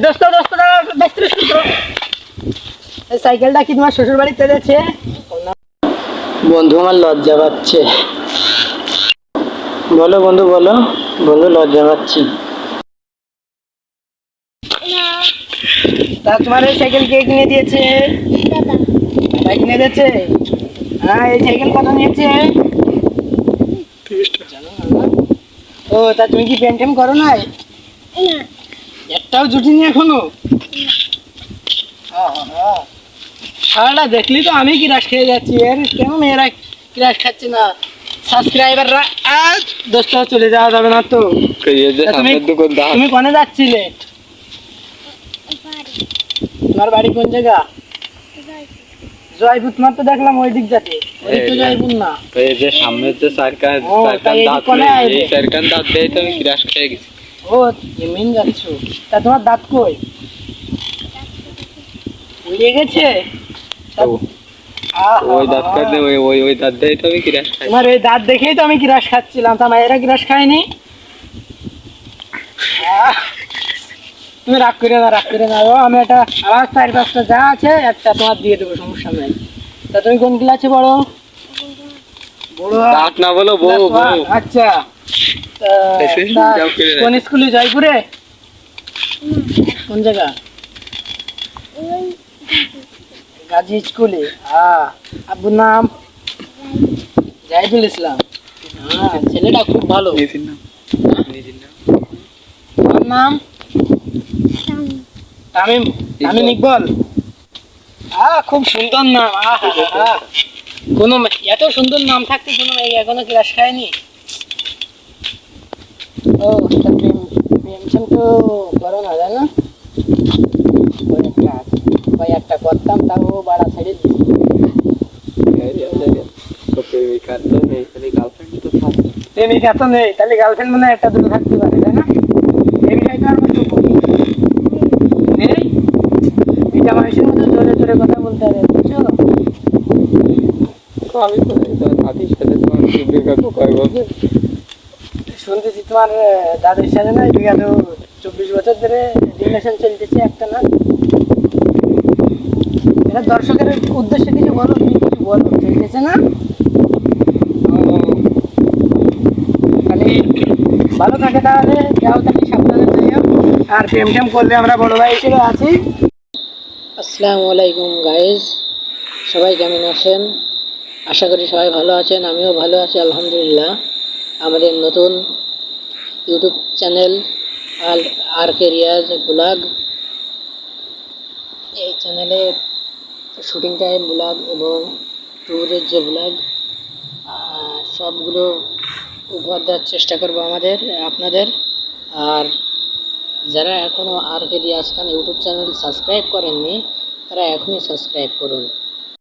দোস্ত দোস্ত সাইকেলটা কি তোমার শ্বশুর বাড়িতে যাচ্ছে? বন্ধু আমার লজ্জা পাচ্ছে। বলো বন্ধু, বলো বন্ধু, লজ্জা পাচ্ছি। তা তোমার এই সাইকেল কে কিনে দিয়েছে? দাদা কিনে দিয়েছে। হ্যাঁ, এই সাইকেল কত নিয়েছে? ও, তা তুমি কি পেন টেম করো নাই? একটাও জুটিনি এখনো? সারাটা দেখলি তো আমি কিরাস খেয়ে যাচ্ছি। এর কেন মেয়েরা কিরাস খাচ্ছে না? সাবস্ক্রাইবাররা আজ দোস্ত চলে যাওয়া যাবে না তো? তুমি কোনে যাচ্ছিলে? তোমার বাড়ি কোন জায়গা? জয়পুর। তোমার তো দেখলাম ওই দিক যাতে। ওই তো জয়পুর না, এই যে সামনে যে চারকান দাঁত দেয় তো আমি ক্রাশ খেয়ে গেছি। ও এমন যাচ্ছ? তা তোমার দাঁত কই? উড়ে গেছে? ওই দাঁত কাটলে ওই দাঁত দেয় তো আমি ক্রাশ খাই। তোমার এই দাঁত দেখেই তো আমি ক্রাশ খাচ্ছিলাম। তা এরা ক্রাশ খায়নি? তুমি রাগ করে না, রাগ করে না। ও আমি একটা আমার 4-5টা যা আছে একটা তোমার দিয়ে দেবো, সমস্যা নাই। তা তুমি কোন ক্লাসে পড়ো? বড় দাঁত না বলো বউ। আচ্ছা, কোন স্কুলে? জয়পুরে? কোন জায়গা? গাজী স্কুলে। আব্বুর নাম? জাহিদুল ইসলাম। ছেলেটা খুব ভালো। তোমার নাম? তামিম। তামিম ইকবল। খুব সুন্দর নাম। কোনো এত সুন্দর নাম থাকতে কোনো মেয়ে এখনো ক্লাস খায়নি? ও, প্রেম তো করো না, জানো? কয়েকটা করতাম, তাও বাড়া ছেড়ে দিচ্ছি। প্রেমিকা তো নেই, তাহলে গার্লফ্রেন্ড মনে হয় একটা দুটো থাকতে পারে, তাই না? এই বিষয়টা আমার খুব বলি নেই। এটা মানুষের মতো জোরে জোরে কথা বলতে হবে, বুঝছো? শুনতেছি তোমার দাদের সাথে না বিগত 24 বছর ধরে রিলেশন চলতেছে একটা না? এটা দর্শকের উদ্দেশ্যে কিছু বলো, তুমি কিছু বলো। চলতেছে না? তাহলে ভালো থাকে, তাহলে যাও, তাহলে সাবধানে যাইও। আর প্রেম টেম করলে আমরা বড় ভাই হিসেবে আছি। আসসালামু আলাইকুম গাইজ, সবাই কেমন আছেন? আশা করি সবাই ভালো আছেন। আমিও ভালো আছি আলহামদুলিল্লাহ। আমাদের নতুন ইউটিউব চ্যানেল আর কে রিয়াজ ব্লগ, এই চ্যানেলে শুটিং টাইম ব্লগ এবং ট্যুরের যে ব্লগ সবগুলো উপহার দেওয়ার চেষ্টা করব আপনাদের। আর যারা এখনও আর কে রিয়াজ খান ইউটিউব চ্যানেল সাবস্ক্রাইব করেননি, তারা এখনই সাবস্ক্রাইব করুন।